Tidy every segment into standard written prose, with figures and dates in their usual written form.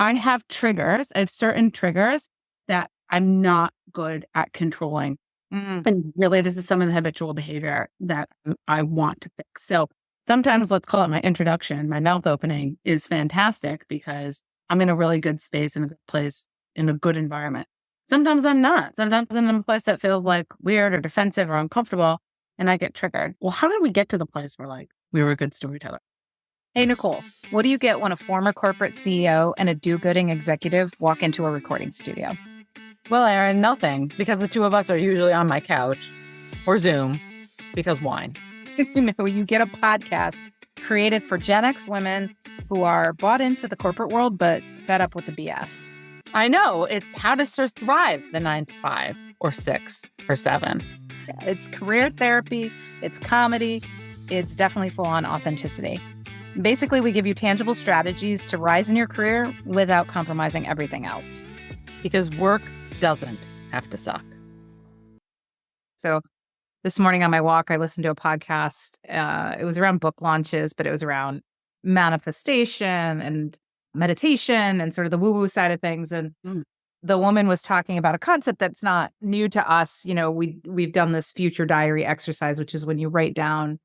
I have triggers. I have certain triggers that I'm not good at controlling. And really, this is some of the habitual behavior that I want to fix. So sometimes, let's call it my introduction, my mouth opening is fantastic because I'm in a really good space, in a good place, in a good environment. Sometimes I'm not. Sometimes I'm in a place that feels like weird or defensive or uncomfortable, and I get triggered. Well, how did we get to the place where like we were a good storyteller? Hey, Nicole, what do you get when a former corporate CEO and a do-gooding executive walk into a recording studio? Well, Erin, nothing, because the two of us are usually on my couch or Zoom because wine. You get a podcast created for Gen X women who are bought into the corporate world but fed up with the BS. I know. It's how to thrive the 9 to 5 or 6 or 7. It's career therapy. It's comedy. It's definitely full-on authenticity. Basically, we give you tangible strategies to rise in your career without compromising everything else. Because work doesn't have to suck. So this morning on my walk, I listened to a podcast. It was around book launches, but it was around manifestation and meditation and sort of the woo-woo side of things. And the woman was talking about a concept that's not new to us. You know, we've done this future diary exercise, which is when you write down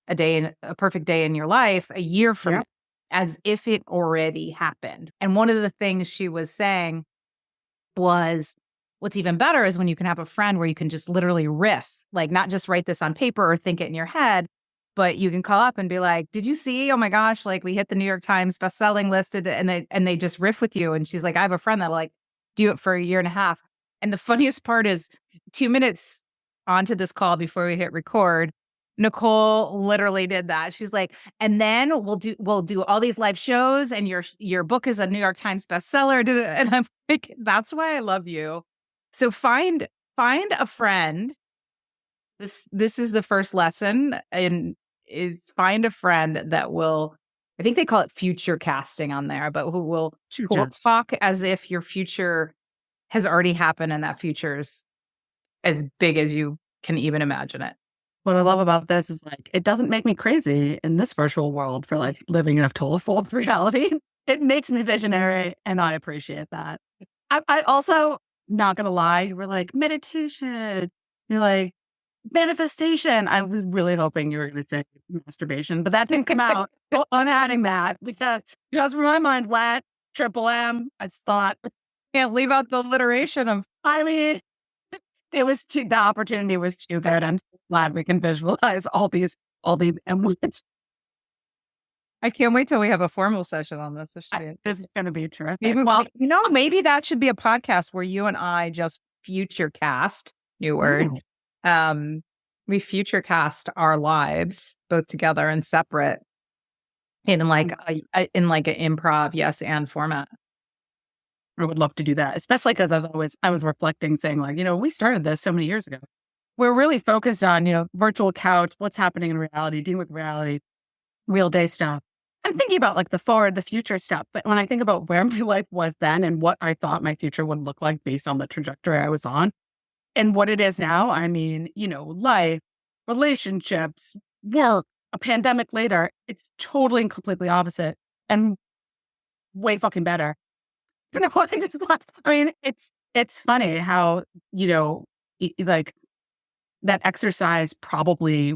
a perfect day in your life a year from now, as if it already happened. And one of the things she was saying was, what's even better is when you can have a friend where you can just literally riff, like not just write this on paper or think it in your head, but you can call up and be like, did you see, oh my gosh, like we hit the New York Times bestselling list, and they just riff with you. And she's like, I have a friend that'll like do it for a year and a half. And the funniest part is 2 minutes onto this call before we hit record, Nicole literally did that. She's like, and then we'll do all these live shows, and your book is a New York Times bestseller. And I'm like, that's why I love you. So find a friend. This is the first lesson, and is find a friend that will, I think they call it future casting on there, but who will talk as if your future has already happened and that future's as big as you can even imagine it. What I love about this is like, it doesn't make me crazy in this virtual world for like living in a total false reality. It makes me visionary, and I appreciate that. I also, not gonna lie, you were like meditation, you're like manifestation. I was really hoping you were gonna say masturbation, but that didn't come out. So I'm adding that because from my mind, lat, triple M. I just thought, Can't leave out the alliteration of. I mean, the opportunity was too good. I'm so glad we can visualize all these M words. I can't wait till we have a formal session on this. This is going to be terrific. Maybe that should be a podcast where you and I just future cast, new word. We future cast our lives both together and separate in like an improv yes and format. I would love to do that, especially because I was reflecting, saying like, we started this so many years ago. We're really focused on, virtual couch, what's happening in reality, dealing with reality, real day stuff. I'm thinking about like the forward, the future stuff. But when I think about where my life was then and what I thought my future would look like based on the trajectory I was on and what it is now, I mean, life, relationships, work, a pandemic later, it's totally and completely opposite and way fucking better. I mean, it's funny how, like that exercise probably,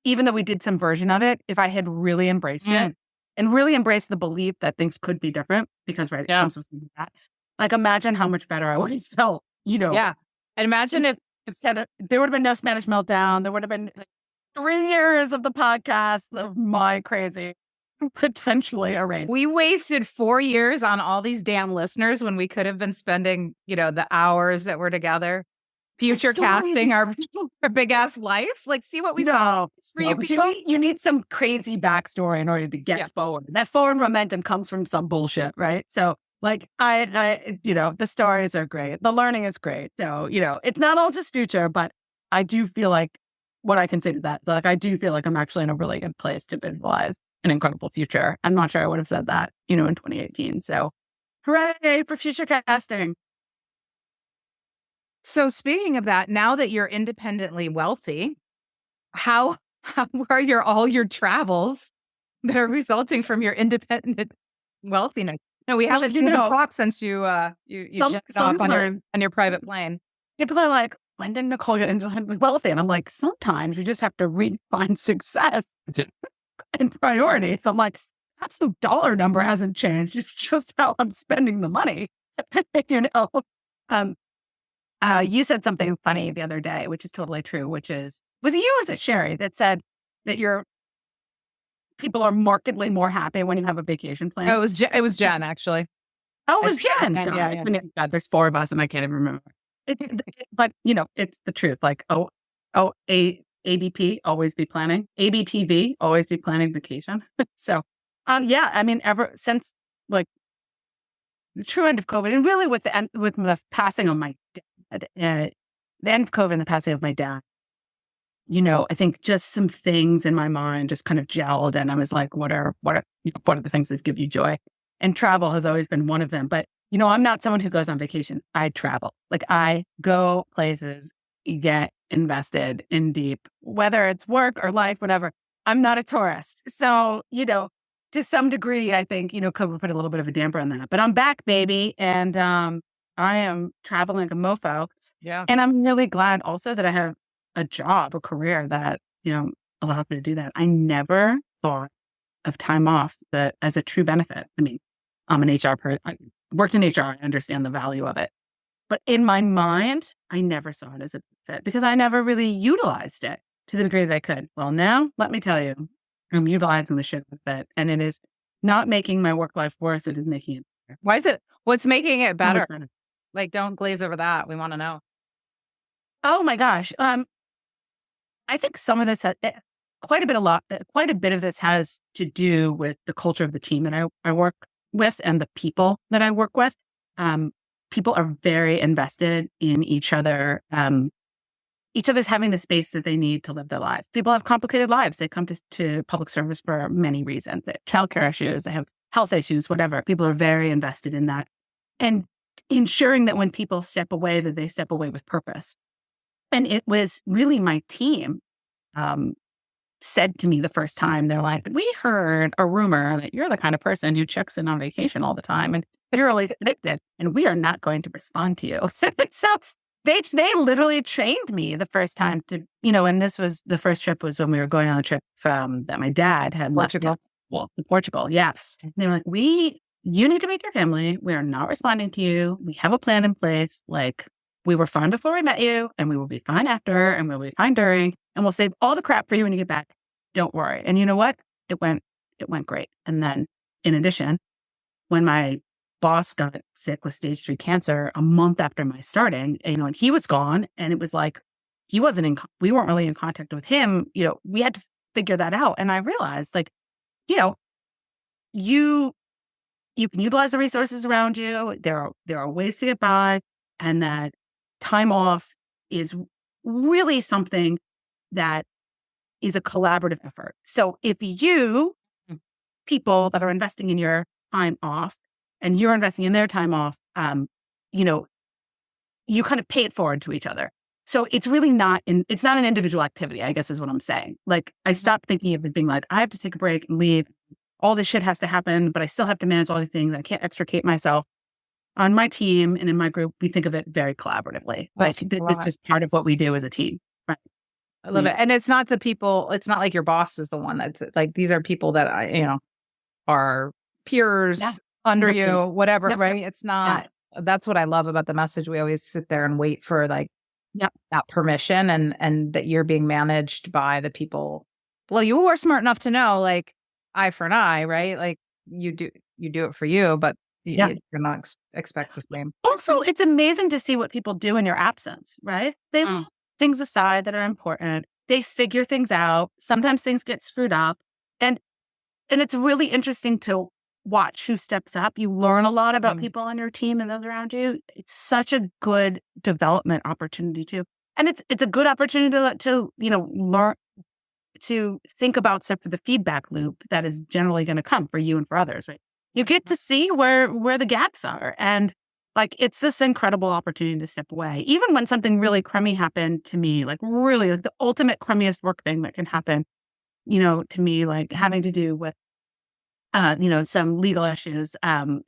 even though we did some version of it, if I had really embraced it and really embraced the belief that things could be different, because it comes with that. Like, imagine how much better I would have felt, Yeah. And imagine if instead of, there would have been no Spanish meltdown. There would have been like 3 years of the podcast of my crazy, potentially arranged. We wasted 4 years on all these damn listeners when we could have been spending, the hours that we're together. Future casting our big ass life. Like, see what we saw. You need some crazy backstory in order to get forward. That forward momentum comes from some bullshit, right? So, like, I the stories are great. The learning is great. So, it's not all just future, but I do feel like what I can say to that, like, I do feel like I'm actually in a really good place to visualize an incredible future. I'm not sure I would have said that, in 2018. So, hooray for future casting. So speaking of that, now that you're independently wealthy, how are all your travels that are resulting from your independent wealthiness. No, we Well, haven't talked since you jumped off on sometimes your private plane. people are like, when did Nicole get into wealthy? And I'm like, sometimes you just have to redefine success and priorities. I'm like, absolute dollar number hasn't changed. It's just how I'm spending the money. you know, um, you said something funny the other day, which is totally true, was it you or was it Sherry that said that your people are markedly more happy when you have a vacation Oh, plan? it was Jen actually. Oh, it I was think it was Jen. Jen, God, yeah, yeah. God, there's four of us and I can't even remember. But it's the truth. Like, ABP, always be planning. ABTV, always be planning vacation. So, yeah, I mean, ever since like the true end of COVID, and really with the passing of my dad, the end of COVID and the passing of my dad, I think just some things in my mind just kind of gelled, and I was like, what are the things that give you joy? And travel has always been one of them. But I'm not someone who goes on vacation. I travel. Like I go places, get invested in deep, whether it's work or life, whatever. I'm not a tourist, so to some degree, I think COVID put a little bit of a damper on that. But I'm back, baby, and I am traveling like a mofo. Yeah. And I'm really glad also that I have a job, a career that, allows me to do that. I never thought of time off that as a true benefit. I mean, I'm an HR person. I worked in HR. I understand the value of it. But in my mind, I never saw it as a benefit because I never really utilized it to the degree that I could. Well, now, let me tell you, I'm utilizing the shit of it. And it is not making my work life worse. It is making it better. Why is it? What's making it So much better? better. Like, don't glaze over that. We want to know. Oh my gosh. I think some of this quite a bit of this has to do with the culture of the team that I work with and the people that I work with. People are very invested in each other. Each other's having the space that they need to live their lives. People have complicated lives. They come to public service for many reasons. They have childcare issues, they have health issues, whatever. People are very invested in that. And ensuring that when people step away, that they step away with purpose. And it was really my team said to me the first time, they're like, we heard a rumor that you're the kind of person who checks in on vacation all the time and you're always addicted and we are not going to respond to you. So they literally trained me the first time to, and this was the first trip was when we were going on a trip that my dad had Portugal. left to Portugal. Yes. And they were like, you need to meet your family. We are not responding to you. We have a plan in place. Like, we were fine before we met you, and we will be fine after, and we'll be fine during, and we'll save all the crap for you when you get back. Don't worry. And you know what? It went great. And then, in addition, when my boss got sick with stage 3 cancer a month after my starting, and he was gone, and it was like we weren't really in contact with him. We had to figure that out. And I realized, like, you can utilize the resources around you. There are ways to get by, and that time off is really something that is a collaborative effort. So if people that are investing in your time off and you're investing in their time off, you kind of pay it forward to each other. So it's really it's not an individual activity, I guess is what I'm saying. Like I stopped thinking of it being like, I have to take a break and leave. All this shit has to happen, but I still have to manage all these things. I can't extricate myself. On my team and in my group, we think of it very collaboratively. Like it's just part of what we do as a team. Right. I love it. And it's not it's not like your boss is the one that's like, these are people that are peers under you, whatever, right? It's not, that's what I love about the message. We always sit there and wait for like that permission and that you're being managed by the people. Well, you are smart enough to know, like, eye for an eye, right? Like you do it for you, but you're not expect the same. Also, it's amazing to see what people do in your absence, right? They leave things aside that are important. They figure things out. Sometimes things get screwed up. And it's really interesting to watch who steps up. You learn a lot about people on your team and those around you. It's such a good development opportunity too. And it's a good opportunity to learn to think about stuff for the feedback loop that is generally going to come for you and for others, right? You get to see where the gaps are. And like, it's this incredible opportunity to step away. Even when something really crummy happened to me, like really like the ultimate crummiest work thing that can happen, to me, like having to do with some legal issues. I,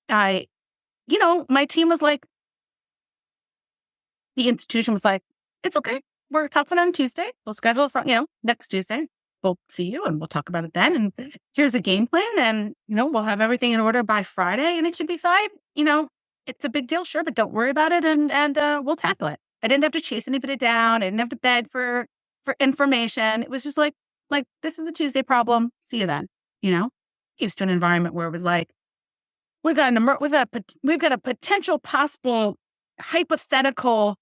my team was like, the institution was like, it's okay. We're talking on Tuesday. We'll schedule some, next Tuesday. We'll see you and we'll talk about it then. And here's a game plan. And, we'll have everything in order by Friday and it should be fine. It's a big deal, sure, but don't worry about it. And we'll tackle it. I didn't have to chase anybody down. I didn't have to beg for information. It was just like, this is a Tuesday problem. See you then, used to an environment where it was like, we've got a potential possible hypothetical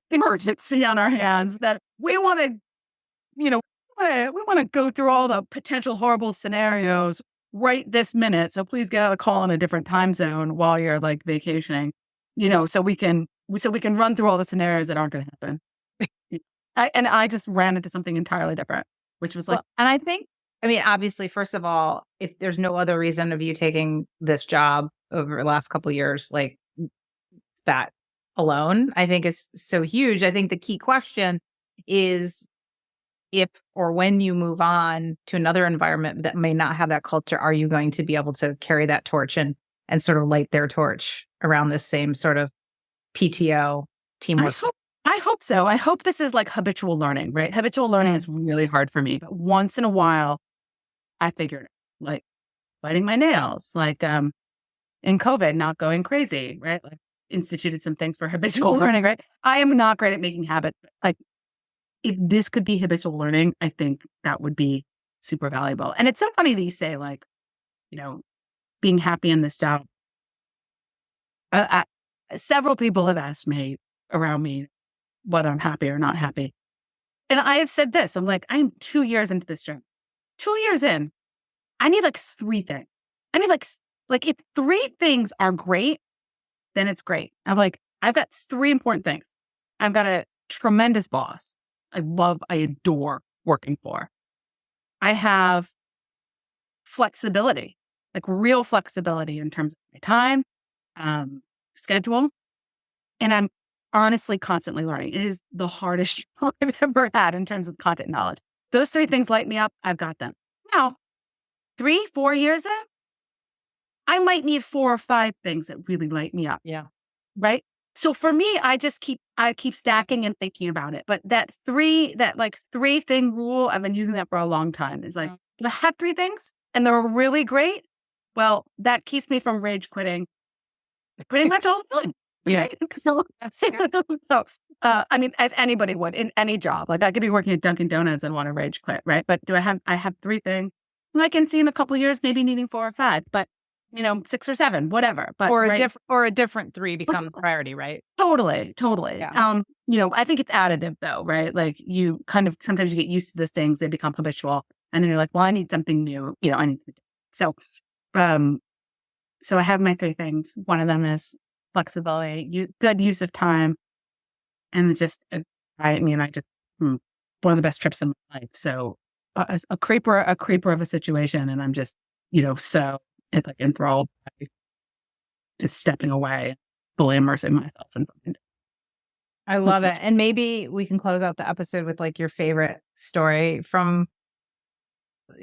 emergency on our hands that we want to, we want to go through all the potential horrible scenarios right this minute. So please get out a call in a different time zone while you're like vacationing, so we can run through all the scenarios that aren't going to happen. I just ran into something entirely different, which was like, and I mean, obviously, first of all, if there's no other reason of you taking this job over the last couple of years, like that alone, I think is so huge. I think the key question is if or when you move on to another environment that may not have that culture, are you going to be able to carry that torch and sort of light their torch around this same sort of PTO teamwork? I hope so. I hope this is like habitual learning, right? Habitual learning is really hard for me, but once in a while, I figured it, like biting my nails, like in COVID, not going crazy, right? Like instituted some things for habitual learning, right? I am not great at making habits. Like if this could be habitual learning, I think that would be super valuable. And it's so funny that you say like, being happy in this job. Several people have asked me around me whether I'm happy or not happy. And I have said this, I'm like, I'm 2 years into this job. 2 years in, I need like 3 things. I need like if 3 things are great, then it's great. I've got 3 important things. I've got a tremendous boss. I adore working for. I have flexibility, like real flexibility in terms of my time, schedule. And I'm honestly constantly learning. It is the hardest job I've ever had in terms of content knowledge. Those 3 things light me up. I've got them. Now, 3, 4 years in, I might need 4 or 5 things that really light me up. Yeah. Right. So for me, I keep stacking and thinking about it. But that 3 thing rule, I've been using that for a long time. Is like, if I have 3 things and they're really great, well, that keeps me from rage quitting pretty much all the time. Yeah. So, I mean, as anybody would in any job, like I could be working at Dunkin' Donuts and want to rage quit, right? But I have 3 things. And I can see in a couple of years, maybe needing 4 or 5, but 6 or 7, whatever. But a different 3 become a priority, right? Totally. Yeah. I think it's additive though, right? Like you kind of sometimes you get used to those things, they become habitual, and then you're like, well, I need something new. I need to do. So, so I have my 3 things. One of them is flexibility, good use of time, and just one of the best trips in my life. So a creeper of a situation, and I'm just so enthralled by just stepping away, fully immersing myself in something. I love it. And maybe we can close out the episode with like your favorite story from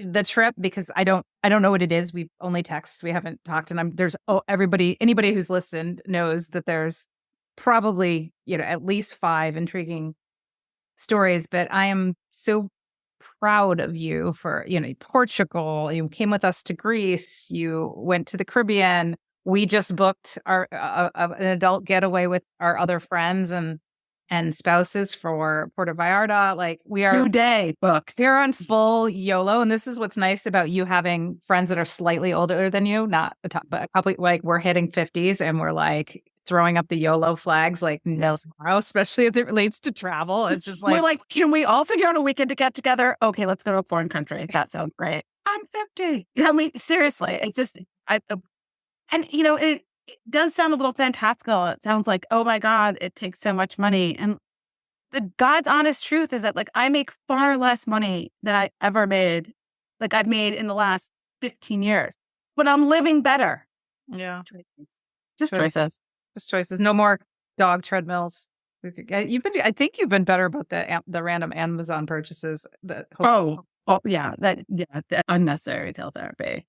the trip, because I don't know what it is. We've only texted, we haven't talked, and anybody who's listened knows that there's probably, at least 5 intriguing stories, but I am so proud of you for, Portugal. You came with us to Greece. You went to the Caribbean. We just booked our an adult getaway with our other friends and spouses for Puerto Vallarta. Like we are 2 day booked. We're on full YOLO. And this is what's nice about you having friends that are slightly older than you, not the top, but a couple, like we're hitting 50s and we're like throwing up the YOLO flags like no tomorrow, especially as it relates to travel. It's just like, we're like, can we all figure out a weekend to get together? Okay, let's go to a foreign country. That sounds great. I'm 50. I mean, seriously, it does sound a little fantastical. It sounds like, oh my God, it takes so much money. And the God's honest truth is that like I make far less money than I ever made, like I've made in the last 15 years, but I'm living better. Yeah. Just choices. Just choices. No more dog treadmills. I think you've been better about the random Amazon purchases. Oh, that unnecessary retail therapy.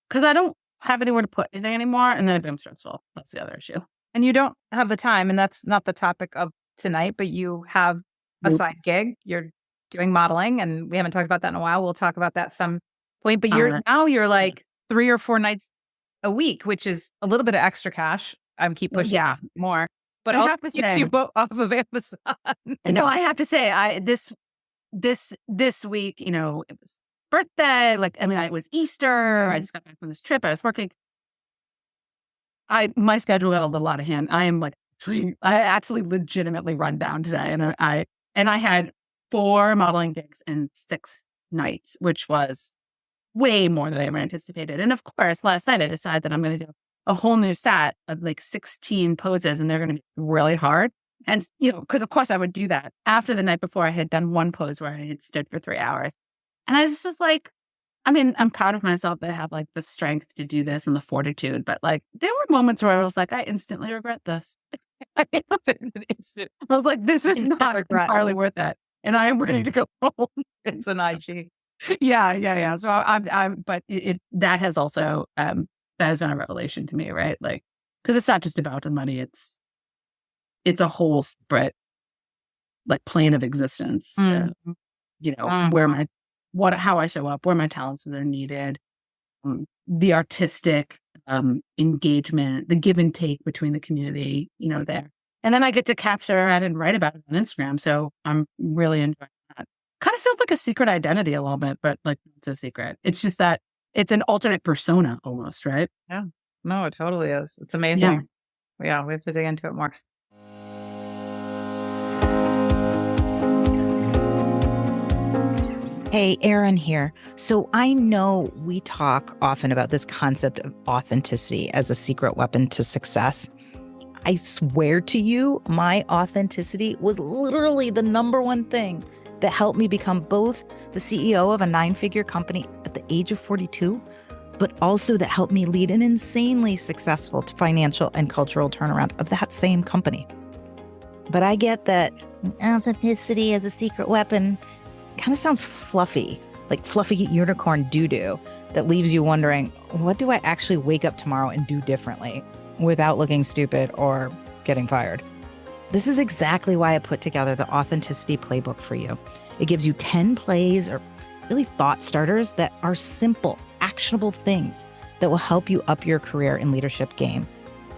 Because I don't have anywhere to put anything anymore, and then it becomes stressful. That's the other issue. And you don't have the time, and that's not the topic of tonight, but you have a Nope. side gig. You're doing modeling, and we haven't talked about that in a while. We'll talk about that some point. But you're Uh, now you're like 3 or 4 nights a week, which is a little bit of extra cash. I'm keep pushing yeah. more, but I also have to keeps say, you both off of Amazon. I have to say, this week, it was birthday. Like, I mean, it was Easter. I just got back from this trip. I was working. My schedule got a little out of hand. I am like, I actually legitimately run down today, and I had 4 modeling gigs in 6 nights, which was way more than I ever anticipated. And of course, last night I decided that I'm going to do a whole new set of like 16 poses, and they're going to be really hard. And because of course I would do that after the night before I had done one pose where I had stood for 3 hours, and I just was like, I mean, I'm proud of myself that I have like the strength to do this and the fortitude, but like there were moments where I was like, I instantly regret this. I was like, this is not entirely worth it. And I am ready to go home. It's an IG. Yeah. So but that has also, that has been a revelation to me, right? Like, because it's not just about the money. It's a whole separate, like, plane of existence. Where how I show up, where my talents are needed, the artistic engagement, the give and take between the community, there. And then I get to capture it and write about it on Instagram. So I'm really enjoying that. Kind of feels like a secret identity a little bit, but like not so secret. It's just that it's an alternate persona almost, right? Yeah. No, it totally is. It's Yeah. amazing. Yeah, we have to dig into it more. Hey, Erin here. So I know we talk often about this concept of authenticity as a secret weapon to success. I swear to you, my authenticity was literally the number one thing that helped me become both the CEO of a 9-figure company at the age of 42, but also that helped me lead an insanely successful financial and cultural turnaround of that same company. But I get that authenticity as a secret weapon kind of sounds fluffy, like fluffy unicorn doo-doo that leaves you wondering, what do I actually wake up tomorrow and do differently without looking stupid or getting fired? This is exactly why I put together the Authenticity Playbook for you. It gives you 10 plays or really thought starters that are simple, actionable things that will help you up your career and leadership game.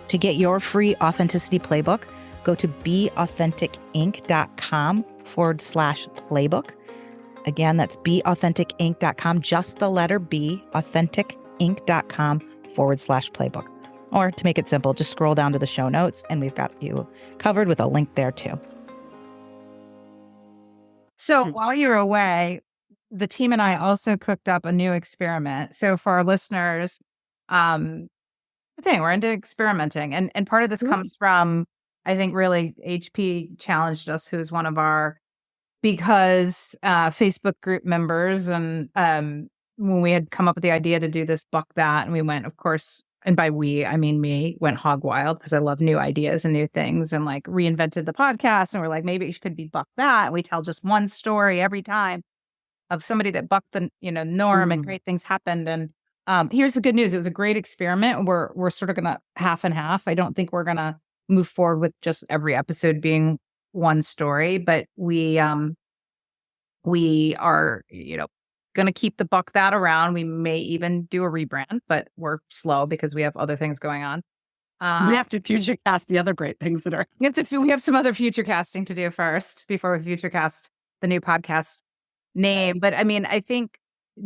To get your free Authenticity Playbook, go to beauthenticinc.com/playbook. Again, that's beauthenticinc.com, just the letter B, authenticInc.com/playbook. Or to make it simple, just scroll down to the show notes and we've got you covered with a link there too. So while you're away, the team and I also cooked up a new experiment. So for our listeners, we're into experimenting. And part of this comes from, I think really HP challenged us, who's one of our Facebook group members. And when we had come up with the idea to do this Buck That, and we went, of course, and by we, I mean me, went hog wild because I love new ideas and new things, and like reinvented the podcast. And we're like, maybe it could be Buck That. And we tell just one story every time of somebody that bucked the norm and great things happened. And here's the good news. It was a great experiment. We're sort of going to half and half. I don't think we're going to move forward with just every episode being one story, but we are, going to keep the Buck That around. We may even do a rebrand, but we're slow because we have other things going on. We have to future cast the other great things that are. We have some other future casting to do first before we future cast the new podcast name. But I mean, I think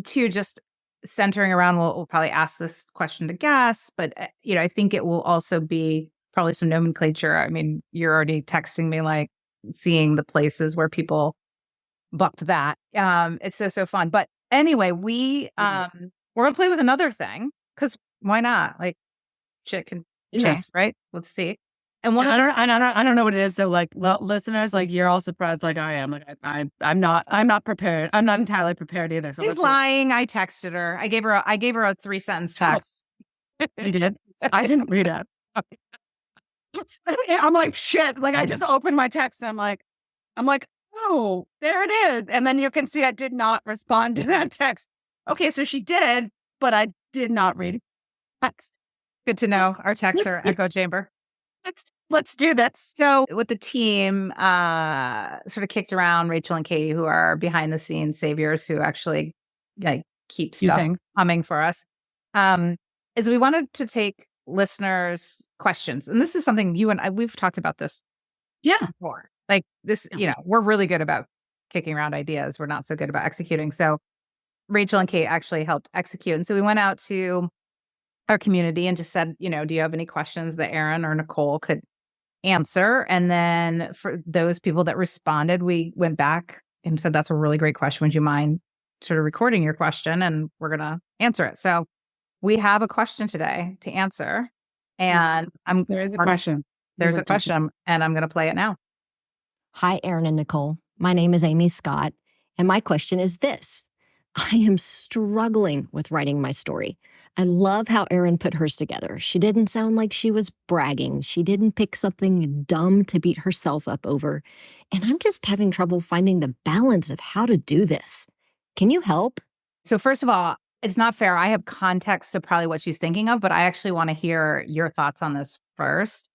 too, just centering around, we'll probably ask this question to guests, but I think it will also be probably some nomenclature. I mean, you're already texting me like seeing the places where people bucked that. It's so fun. But anyway, we're gonna play with another thing because why not? Like shit can change, right? Let's see. And I don't know what it is. So like, listeners, like you're all surprised, like I am. Like I'm not prepared. I'm not entirely prepared either. So she's lying. I texted her. I gave her a 3-sentence text. You did? I didn't read it. I'm like, shit. Like I just opened my text and I'm like, oh, there it is. And then you can see I did not respond to that text. Okay, so she did, but I did not read text. Good to know. Our texts Let's are echo chamber. let's do this. So with the team, sort of kicked around Rachel and Katie, who are behind the scenes saviors who actually like keep Few stuff things. coming for us. Is we wanted to take listeners' questions. And this is something you and I, we've talked about this Yeah. before. Like this, we're really good about kicking around ideas. We're not so good about executing. So Rachel and Kate actually helped execute. And so we went out to our community and just said, do you have any questions that Erin or Nicole could answer? And then for those people that responded, we went back and said, that's a really great question. Would you mind sort of recording your question? And we're going to answer it. So we have a question today to answer. And There is a question. There's a question, and I'm going to play it now. Hi, Erin and Nicole. My name is Amy Scott, and my question is this. I am struggling with writing my story. I love how Erin put hers together. She didn't sound like she was bragging. She didn't pick something dumb to beat herself up over. And I'm just having trouble finding the balance of how to do this. Can you help? So first of all, it's not fair. I have context to probably what she's thinking of, but I actually want to hear your thoughts on this first.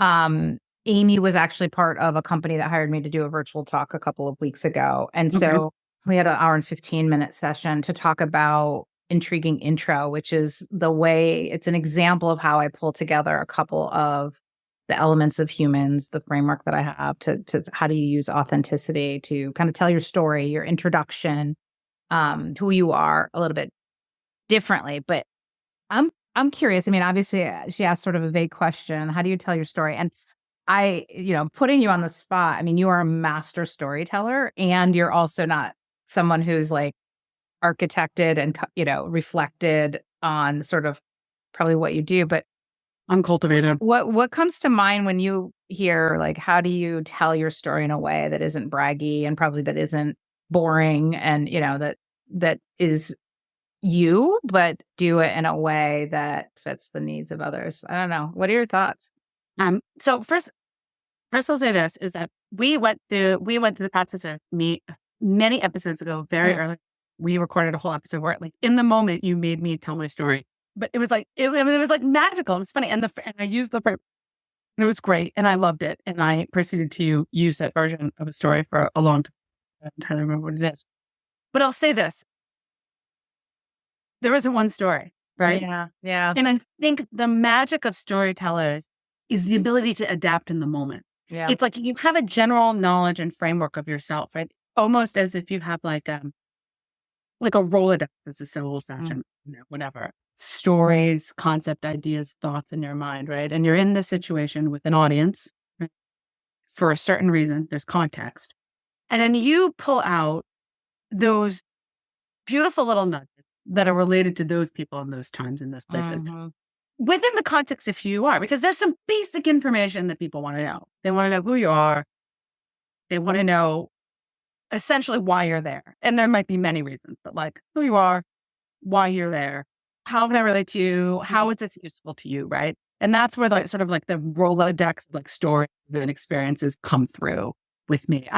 Amy was actually part of a company that hired me to do a virtual talk a couple of weeks ago. And so we had an hour and 15-minute session to talk about intriguing intro, which is the way, it's an example of how I pull together a couple of the elements of humans, the framework that I have to how do you use authenticity to kind of tell your story, your introduction, who you are a little bit differently. But I'm curious. I mean, obviously she asked sort of a vague question. How do you tell your story? And I, putting you on the spot, I mean, you are a master storyteller and you're also not someone who's like architected and, reflected on sort of probably what you do, but Uncultivated. what comes to mind when you hear like, how do you tell your story in a way that isn't braggy and probably that isn't boring and, that is you, but do it in a way that fits the needs of others? I don't know. What are your thoughts? So first I'll say this is that we went through the process of me many episodes ago, very early. We recorded a whole episode where like in the moment you made me tell my story, but it was like, it was like magical. It was funny. And I used the frame and it was great. And I loved it. And I proceeded to use that version of a story for a long time. I don't entirely remember what it is, but I'll say this. There isn't one story, right? Yeah. And I think the magic of storytellers is the ability to adapt in the moment. Yeah. It's like you have a general knowledge and framework of yourself, right? Almost as if you have like a Rolodex. This is so old fashioned, whatever. Stories, concept, ideas, thoughts in your mind, right? And you're in this situation with an audience, right? For a certain reason. There's context. And then you pull out those beautiful little nuggets that are related to those people in those times in those places. Within the context of who you are, because there's some basic information that people want to know. They want to know who you are. They want to know essentially why you're there. And there might be many reasons, but like who you are, why you're there, how can I relate to you, how is this useful to you, right? And that's where like sort of like the Rolodex like stories and experiences come through with me.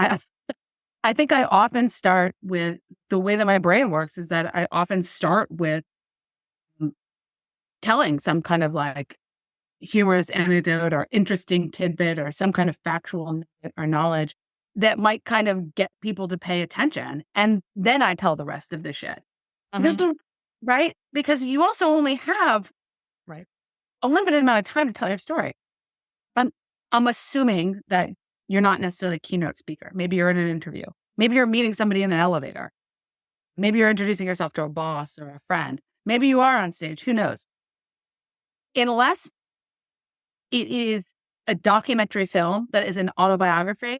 I think I often start with the way that my brain works is that I often start with telling some kind of like humorous anecdote or interesting tidbit or some kind of factual or knowledge that might kind of get people to pay attention. And then I tell the rest of the shit. Right? Because you also only have a limited amount of time to tell your story. I'm assuming that you're not necessarily a keynote speaker. Maybe you're in an interview. Maybe you're meeting somebody in an elevator. Maybe you're introducing yourself to a boss or a friend. Maybe you are on stage. Who knows? Unless it is a documentary film that is an autobiography,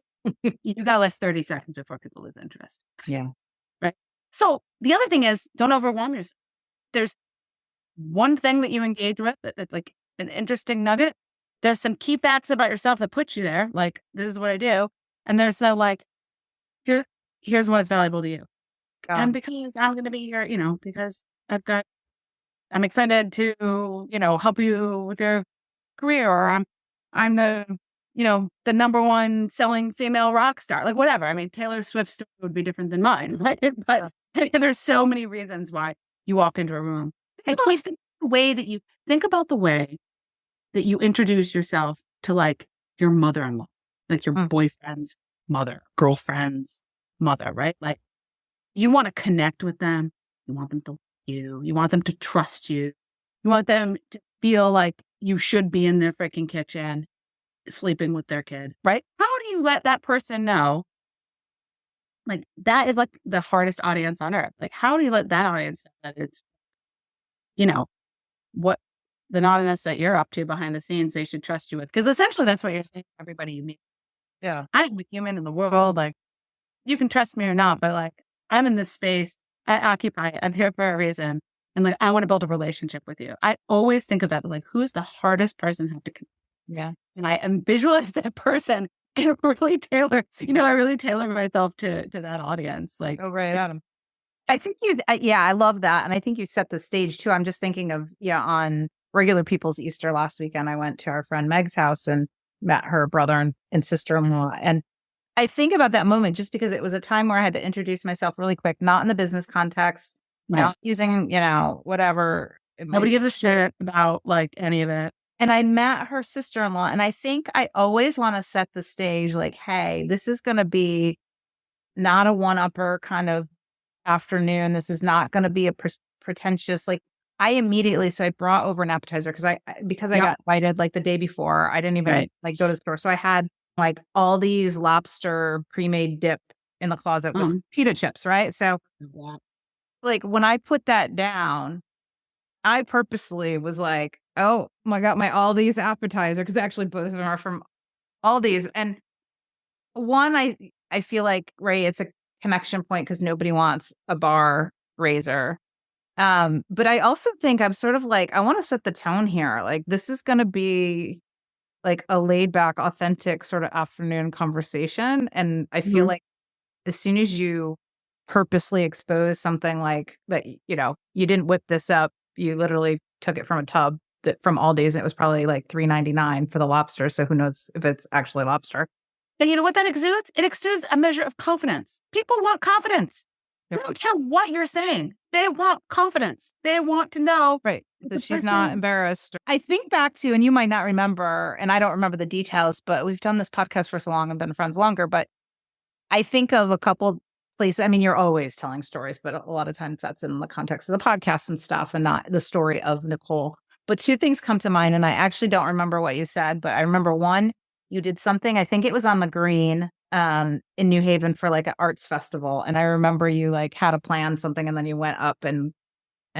you got to last 30 seconds before people lose interest. Yeah. Right. So the other thing is don't overwhelm yourself. There's one thing that you engage with that's like an interesting nugget. There's some key facts about yourself that put you there. Like, this is what I do. And there's the like, here's what's valuable to you. And because I'm going to be here, because I'm excited to, help you with your career, or I'm the the number one selling female rock star, like whatever. I mean, Taylor Swift's story would be different than mine, right? But there's so many reasons why you walk into a room. And think about the way that you introduce yourself to like your mother-in-law, like your boyfriend's mother, girlfriend's mother, right? Like you want to connect with them. You want them to you want them to trust you. You want them to feel like you should be in their freaking kitchen sleeping with their kid, right? How do you let that person know? Like that is like the hardest audience on earth. Like how do you let that audience know that it's, what the naughtiness that you're up to behind the scenes they should trust you with? Because essentially that's what you're saying to everybody you meet. Yeah. I'm a human in the world. Like you can trust me or not, but like I'm in this space. I occupy it. I'm here for a reason. And like I want to build a relationship with you. I always think of that, like who's the hardest person to have to connect? Yeah. And I visualize that person and really I really tailor myself to that audience. Like, oh, right, Adam. I think I love that. And I think you set the stage too. I'm just thinking of, on regular people's Easter last weekend, I went to our friend Meg's house and met her brother and sister-in-law. And I think about that moment just because it was a time where I had to introduce myself really quick, not in the business context, not using, whatever. Nobody gives a shit about like any of it. And I met her sister-in-law, and I think I always want to set the stage like, hey, this is going to be not a one-upper kind of afternoon. This is not going to be a pretentious, like so I brought over an appetizer because I got invited like the day before. I didn't even like go to the store. So I had like all these lobster pre-made dip in the closet with pita chips, right? So like when I put that down, I purposely was like, oh my God, my Aldi's appetizer, because actually both of them are from Aldi's. And one, I feel like, Ray, it's a connection point because nobody wants a bar raiser. But I also think I'm sort of like, I want to set the tone here. Like this is going to be like a laid back, authentic sort of afternoon conversation. And I feel like as soon as you purposely expose something like that, you didn't whip this up, you literally took it from a tub from Aldi's, and it was probably like $3.99 for the lobster. So who knows if it's actually lobster. And you know what that exudes? It exudes a measure of confidence. People want confidence. They don't care what you're saying. They want confidence. They want to know that she's not embarrassed. I think back to, and you might not remember, and I don't remember the details, but we've done this podcast for so long and been friends longer, but I think of a couple places. I mean, you're always telling stories, but a lot of times that's in the context of the podcast and stuff and not the story of Nicole. But two things come to mind, and I actually don't remember what you said, but I remember one, you did something, I think it was on the Green in New Haven for like an arts festival. And I remember you like had a plan something and then you went up and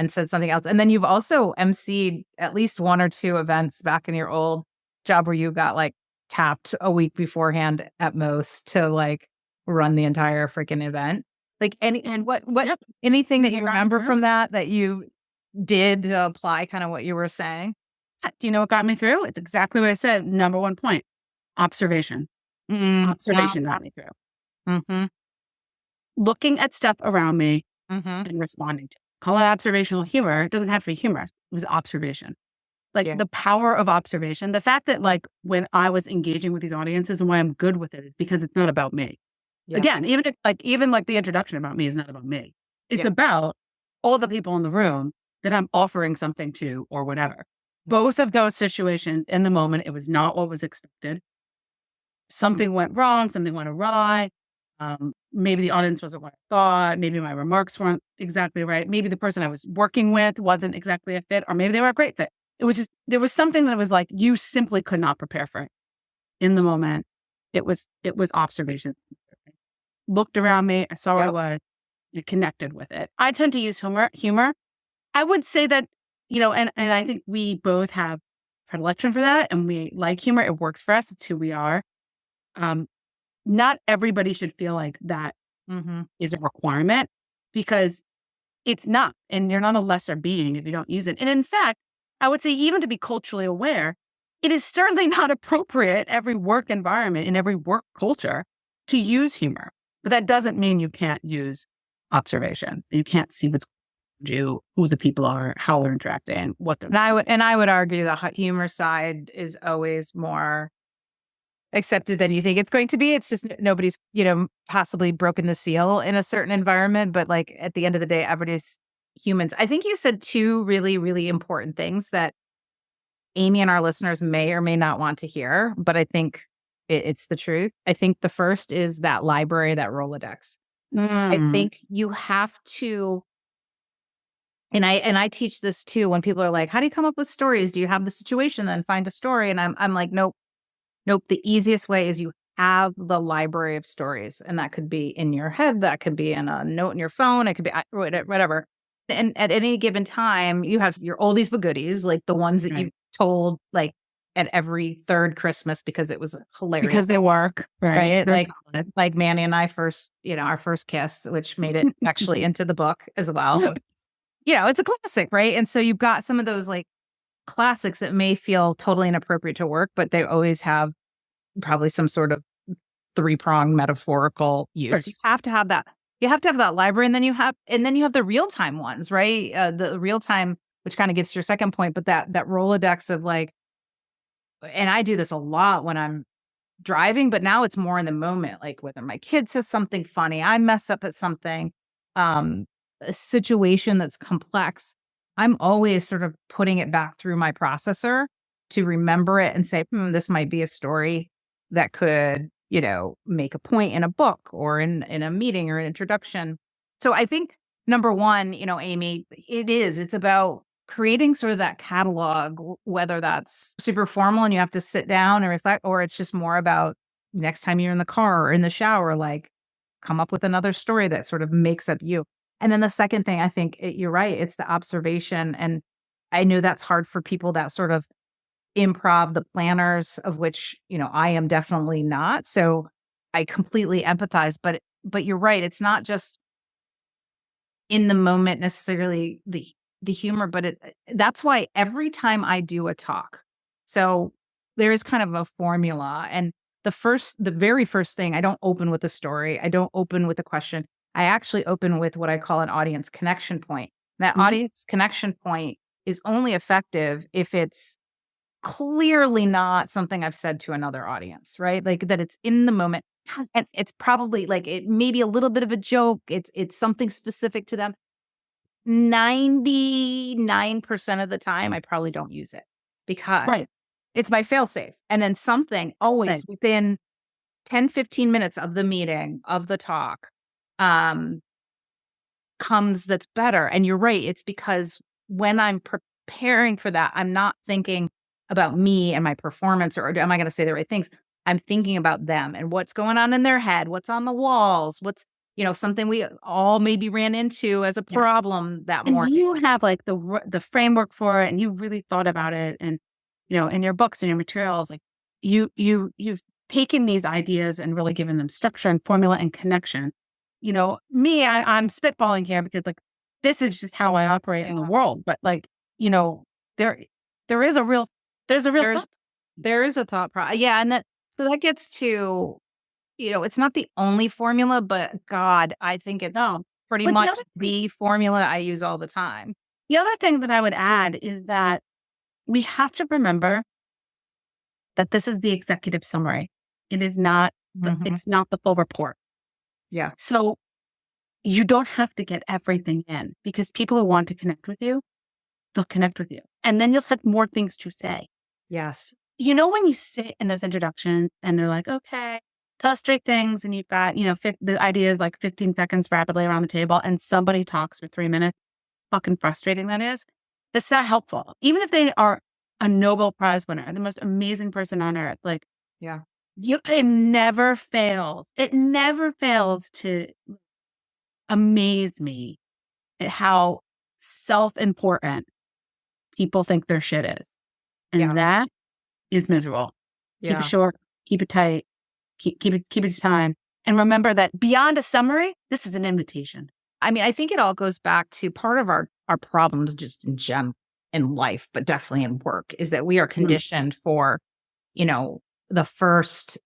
said something else. And then you've also emceed at least one or two events back in your old job where you got like tapped a week beforehand at most to like run the entire freaking event. Like anything that you remember from that you did to apply kind of what you were saying? Do you know what got me through? It's exactly what I said. Number one point, observation. Observation got me through. Mm-hmm. Looking at stuff around me and responding to it. Call it observational humor. It doesn't have to be humorous. It was observation. Like the power of observation. The fact that like when I was engaging with these audiences and why I'm good with it is because it's not about me. Yeah. Again, even the introduction about me is not about me. It's about all the people in the room that I'm offering something to or whatever. Both of those situations in the moment, it was not what was expected. Something went wrong, something went awry. Maybe the audience wasn't what I thought. Maybe my remarks weren't exactly right. Maybe the person I was working with wasn't exactly a fit, or maybe they were a great fit. It was just, there was something that was like, you simply could not prepare for it. In the moment, it was observation. Looked around me, I saw where I was, I connected with it. I tend to use humor. I would say that, and I think we both have predilection for that and we like humor. It works for us. It's who we are. Not everybody should feel like that is a requirement because it's not. And you're not a lesser being if you don't use it. And in fact, I would say even to be culturally aware, it is certainly not appropriate every work environment in every work culture to use humor. But that doesn't mean you can't use observation. You can't see what's you, who the people are, how they're interacting, what they're. And I would argue the humor side is always more accepted than you think it's going to be. It's just nobody's, possibly broken the seal in a certain environment. But like at the end of the day, everybody's humans. I think you said two really, really important things that Amy and our listeners may or may not want to hear, but I think it's the truth. I think the first is that library, that Rolodex. I think you have to, and I teach this too when people are like, how do you come up with stories? Do you have the situation, then find a story? And I'm like, nope. The easiest way is you have the library of stories, and that could be in your head, that could be in a note in your phone, it could be whatever. And at any given time, you have your oldies but goodies, like the ones that you told like at every third Christmas because it was hilarious. Because they work, right? Like Manny and I first, our first kiss, which made it actually into the book as well. It's a classic, right? And so you've got some of those like classics that may feel totally inappropriate to work, but they always have probably some sort of three-pronged metaphorical use. You have to have that. You have to have that library, and then you have the real-time ones, right? The real-time, which kind of gets to your second point, but that Rolodex of like, and I do this a lot when I'm driving, but now it's more in the moment, like whether my kid says something funny, I mess up at something, a situation that's complex. I'm always sort of putting it back through my processor to remember it and say, this might be a story that could, make a point in a book or in a meeting or an introduction. So I think number one, Amy, it's about creating sort of that catalog, whether that's super formal and you have to sit down and reflect, or it's just more about next time you're in the car or in the shower, like come up with another story that sort of makes up you. And then the second thing, I think you're right, it's the observation. And I know that's hard for people that sort of improv, the planners, of which, I am definitely not. So I completely empathize, but you're right. It's not just in the moment necessarily the humor, but that's why every time I do a talk, so there is kind of a formula. And the very first thing, I don't open with a story. I don't open with a question. I actually open with what I call an audience connection point. That audience connection point is only effective if it's clearly not something I've said to another audience, right? Like that it's in the moment. And it's probably like it may be a little bit of a joke. It's something specific to them. 99% of the time, I probably don't use it because it's my fail-safe. And then something always within 10, 15 minutes of the meeting, of the talk, comes that's better. And you're right. It's because when I'm preparing for that, I'm not thinking about me and my performance or am I going to say the right things? I'm thinking about them and what's going on in their head, what's on the walls, what's, something we all maybe ran into as a problem that morning. And you have like the framework for it, and you really thought about it, and in your books and your materials, like you've taken these ideas and really given them structure and formula and connection. Me, I'm spitballing here because like this is just how I operate in the world. But like there is a real there is a thought process, and so that gets to. It's not the only formula, but God, I think it's pretty much the formula I use all the time. The other thing that I would add is that we have to remember that this is the executive summary. It is not, it's not the full report. Yeah. So you don't have to get everything in because people who want to connect with you, they'll connect with you. And then you'll have more things to say. Yes. When you sit in those introductions and they're like, okay, tell us 3 things, and you've got, the idea is like 15 seconds rapidly around the table, and somebody talks for 3 minutes, fucking frustrating that is. That's not helpful. Even if they are a Nobel Prize winner, the most amazing person on earth, like, it never fails. It never fails to amaze me at how self-important people think their shit is. And that is miserable. Keep it short, keep it tight. Keep it time. And remember that beyond a summary, this is an invitation. I mean, I think it all goes back to part of our problems just in general in life, but definitely in work, is that we are conditioned for, the first,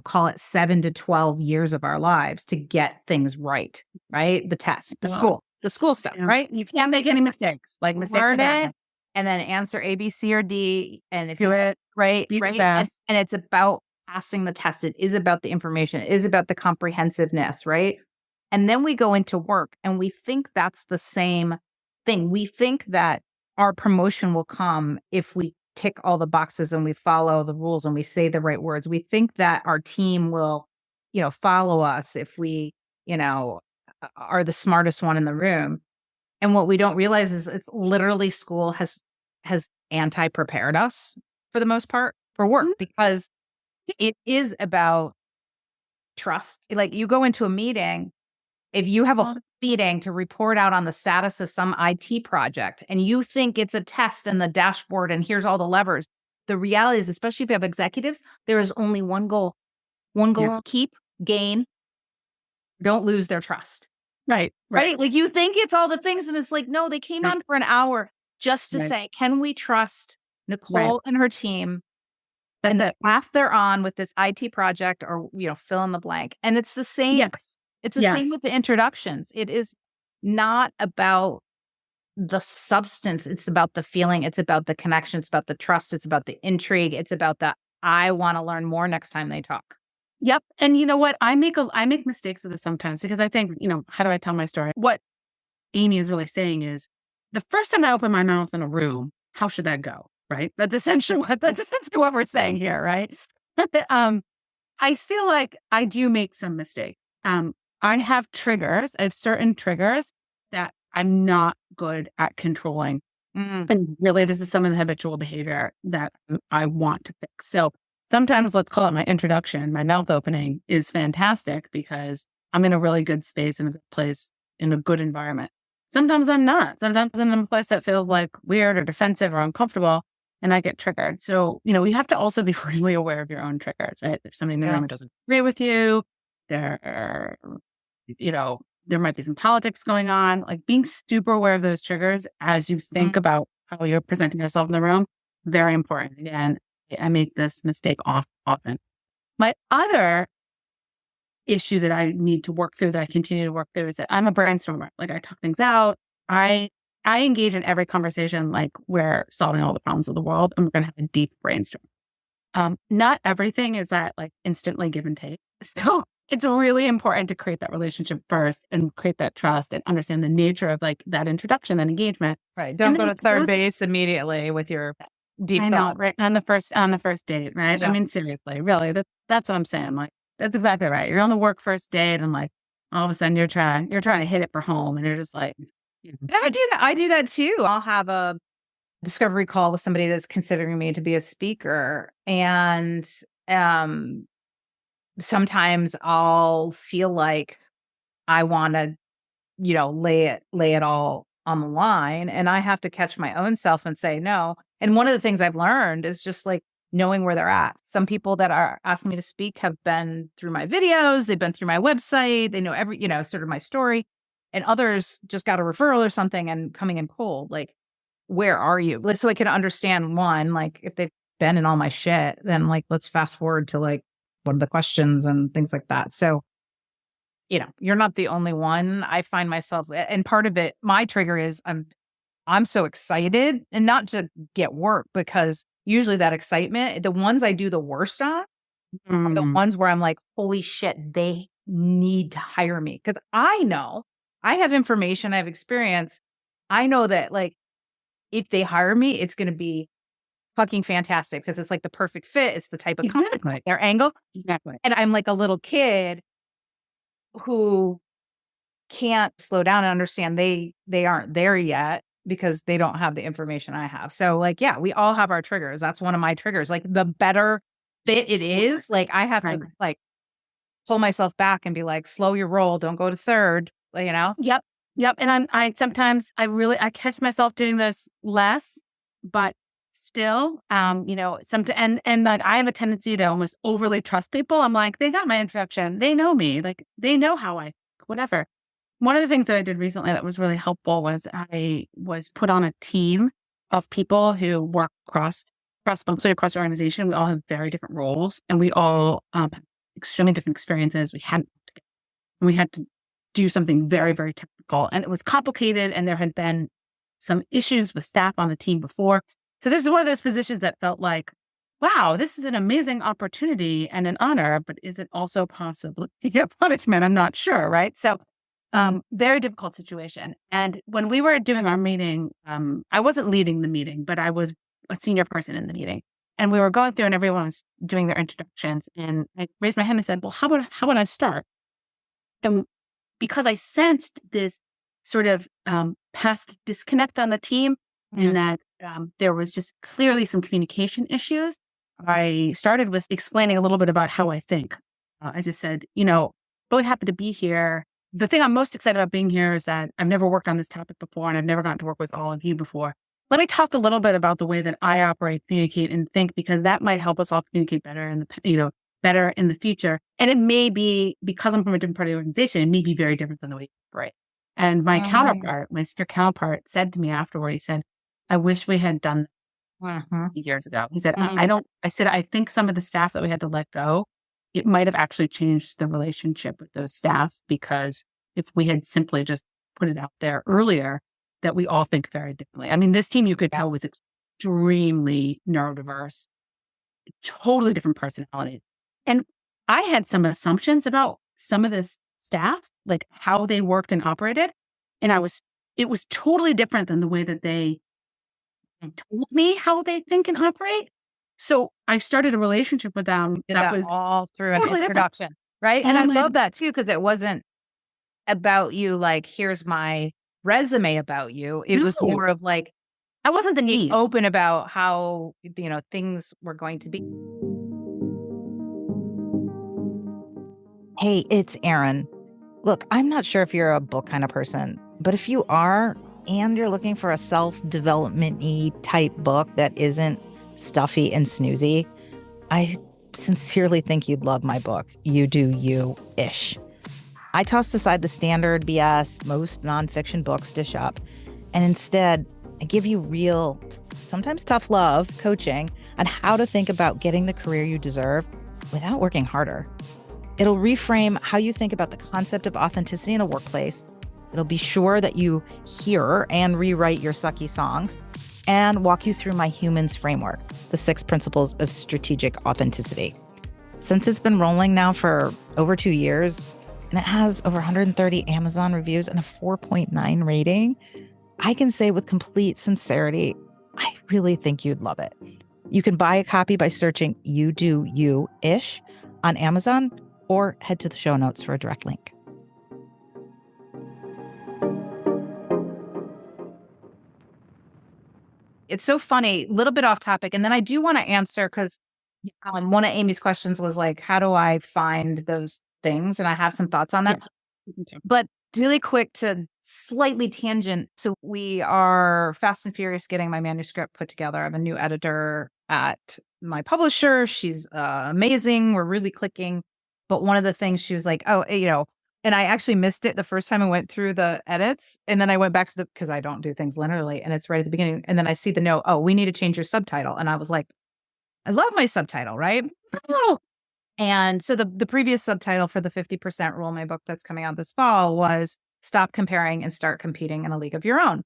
call it 7 to 12 years of our lives to get things right? The test, the school stuff, right? You can't make any mistakes. Like mistakes learn it and then answer A, B, C, or D. And if you do it, right. And it's about passing the test. It is about the information. It is about the comprehensiveness, right? And then we go into work and we think that's the same thing. We think that our promotion will come if we tick all the boxes and we follow the rules and we say the right words. We think that our team will, follow us if we, are the smartest one in the room. And what we don't realize is it's literally school has anti-prepared us for the most part for work, because it is about trust. Like, you go into a meeting, if you have a meeting to report out on the status of some IT project and you think it's a test in the dashboard and here's all the levers, the reality is, especially if you have executives, there is only one goal. Keep, gain, don't lose their trust. Right. Like, you think it's all the things, and it's like, no, they came on for an hour just to say, can we trust Nicole and her team? And the path they're on with this IT project, or, fill in the blank. And it's the same. Yes. It's the same with the introductions. It is not about the substance. It's about the feeling. It's about the connection. It's about the trust. It's about the intrigue. It's about the, I want to learn more next time they talk. Yep. And you know what? I make mistakes with this sometimes, because I think, how do I tell my story? What Amy is really saying is, the first time I open my mouth in a room, how should that go? Right? That's essentially what we're saying here, right? I feel like I do make some mistakes. I have triggers. I have certain triggers that I'm not good at controlling. And really, this is some of the habitual behavior that I want to fix. So sometimes, let's call it my introduction, my mouth opening is fantastic because I'm in a really good space, in a good place, in a good environment. Sometimes I'm not. Sometimes I'm in a place that feels like weird or defensive or uncomfortable, and I get triggered. So, you have to also be really aware of your own triggers, right? If somebody in the room doesn't agree with you, there might be some politics going on. Like, being super aware of those triggers as you think about how you're presenting yourself in the room, very important. Again, I make this mistake often. My other issue that I need to work through, that I continue to work through, is that I'm a brainstormer. Like, I talk things out. I engage in every conversation like we're solving all the problems of the world, and we're going to have a deep brainstorm. Not everything is that like instantly give and take. So it's really important to create that relationship first and create that trust and understand the nature of like that introduction and engagement. Right. Don't go to third base immediately with your deep thoughts. Right? On the first date, right? Yeah. I mean, seriously, really, that's what I'm saying. Like, that's exactly right. You're on the work first date, and like all of a sudden you're trying to hit it for home, and you're just like, I do that. I do that too. I'll have a discovery call with somebody that's considering me to be a speaker, and sometimes I'll feel like I want to, lay it all on the line, and I have to catch my own self and say no. And one of the things I've learned is just like knowing where they're at. Some people that are asking me to speak have been through my videos, they've been through my website, they know every, sort of my story, and others just got a referral or something and coming in cold. Like, where are you? So I can understand, one, like, if they've been in all my shit, then like, let's fast forward to like, what are the questions and things like that. So, you're not the only one. I find myself, and part of it, my trigger is I'm so excited, and not to get work, because usually that excitement, the ones I do the worst on are the ones where I'm like, holy shit, they need to hire me. Because I know I have information, I have experience. I know that like, if they hire me, it's going to be fucking fantastic, because it's like the perfect fit. It's the type of company, their angle. Exactly. And I'm like a little kid who can't slow down and understand they aren't there yet because they don't have the information I have. So like, yeah, we all have our triggers. That's one of my triggers. Like, the better fit it is, like, I have to like pull myself back and be like, slow your roll. Don't go to third, Yep. And I sometimes I catch myself doing this less, but still, and like, I have a tendency to almost overly trust people. I'm like, they got my introduction. They know me. Like, they know how I, whatever. One of the things that I did recently that was really helpful was I was put on a team of people who work cross-functionally across the organization. We all have very different roles, and we all have extremely different experiences. We had to do something very, very technical, and it was complicated, and there had been some issues with staff on the team before. So this is one of those positions that felt like, wow, this is an amazing opportunity and an honor, but is it also possible a punishment? I'm not sure, right? So, very difficult situation. And when we were doing our meeting, I wasn't leading the meeting, but I was a senior person in the meeting. And we were going through and everyone was doing their introductions. And I raised my hand and said, well, how about I start? And because I sensed this sort of past disconnect on the team and that there was just clearly some communication issues, I started with explaining a little bit about how I think. I just said, really happy to be here. The thing I'm most excited about being here is that I've never worked on this topic before and I've never gotten to work with all of you before. Let me talk a little bit about the way that I operate, communicate, and think, because that might help us all communicate better better in the future. And it may be, because I'm from a different part of the organization, it may be very different than the way you operate. And my senior counterpart said to me afterward, he said, I wish we had done that years ago. He said, I think some of the staff that we had to let go, it might have actually changed the relationship with those staff, because if we had simply just put it out there earlier, that we all think very differently. I mean, this team, you could tell, was extremely neurodiverse, totally different personalities. And I had some assumptions about some of this staff, like how they worked and operated. And it was totally different than the way that they told me how they think and operate. So I started a relationship with them that was all through an introduction, right? And I love that too, because it wasn't about you, like, here's my resume about you. It was more of like, I wasn't the need. Open about how, things were going to be. Hey, it's Erin. Look, I'm not sure if you're a book kind of person, but if you are, and you're looking for a self-development-y type book that isn't stuffy and snoozy, I sincerely think you'd love my book, You Do You-ish. I tossed aside the standard BS most nonfiction books dish up, and instead, I give you real, sometimes tough love coaching on how to think about getting the career you deserve without working harder. It'll reframe how you think about the concept of authenticity in the workplace. It'll be sure that you hear and rewrite your sucky songs, and walk you through my humans framework, the 6 principles of strategic authenticity. Since it's been rolling now for over 2 years, and it has over 130 Amazon reviews and a 4.9 rating, I can say with complete sincerity, I really think you'd love it. You can buy a copy by searching You Do You-ish on Amazon, or head to the show notes for a direct link. It's so funny, a little bit off topic. And then I do want to answer, because one of Amy's questions was like, how do I find those things? And I have some thoughts on that. Yeah. But really quick to slightly tangent. So we are fast and furious getting my manuscript put together. I have a new editor at my publisher. She's amazing. We're really clicking. But one of the things she was like, and I actually missed it the first time I went through the edits. And then I went back to because I don't do things linearly, and it's right at the beginning. And then I see the note, we need to change your subtitle. And I was like, I love my subtitle, right? And so the previous subtitle for the 50% rule, my book that's coming out this fall, was Stop Comparing and Start Competing in a League of Your Own.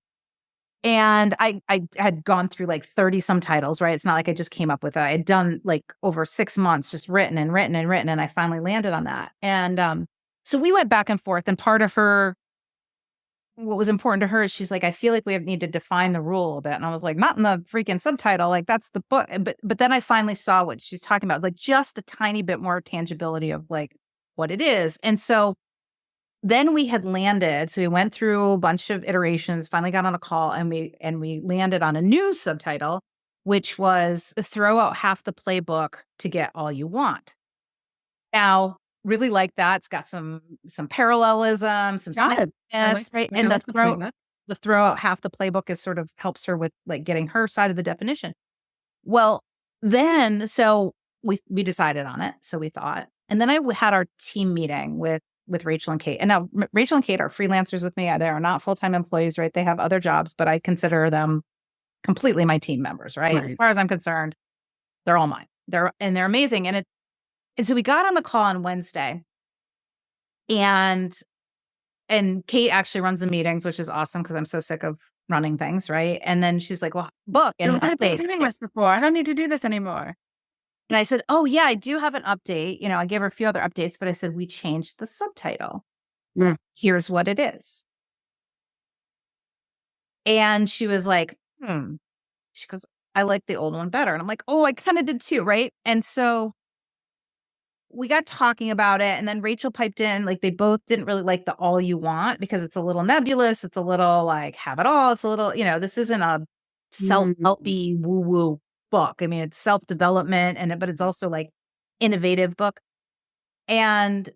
And I had gone through like 30 some titles, right? It's not like I just came up with it. I had done like over 6 months, just written. And I finally landed on that. And so we went back and forth. And part of what was important to her is she's like, I feel like we need to define the rule a bit. And I was like, not in the freaking subtitle. Like, that's the book. But then I finally saw what she's talking about, like just a tiny bit more tangibility of like what it is. And so then we had landed. So we went through a bunch of iterations, finally got on a call, and we landed on a new subtitle, which was Throw Out Half the Playbook to Get All You Want. Now, really like that. It's got some parallelism, some snippets, right? And the throw out half the playbook is sort of helps her with like getting her side of the definition. Well, then, so we decided on it. So we thought, and then I had our team meeting with Rachel and Kate. And now Rachel and Kate are freelancers with me. They are not full-time employees, right? They have other jobs, but I consider them completely my team members, right? As far as I'm concerned, they're all mine. They're amazing. And so we got on the call on Wednesday, and Kate actually runs the meetings, which is awesome because I'm so sick of running things, right? And then she's like, well, book. And I've been doing this before. I don't need to do this anymore. And I said, oh, yeah, I do have an update. I gave her a few other updates, but I said, we changed the subtitle. Mm. Here's what it is. And she was like, She goes, I like the old one better. And I'm like, oh, I kind of did too. Right. And so we got talking about it. And then Rachel piped in, like, they both didn't really like the all you want because it's a little nebulous. It's a little like have it all. It's a little, this isn't a self-helpy woo woo book. I mean, it's self-development but it's also like innovative book. And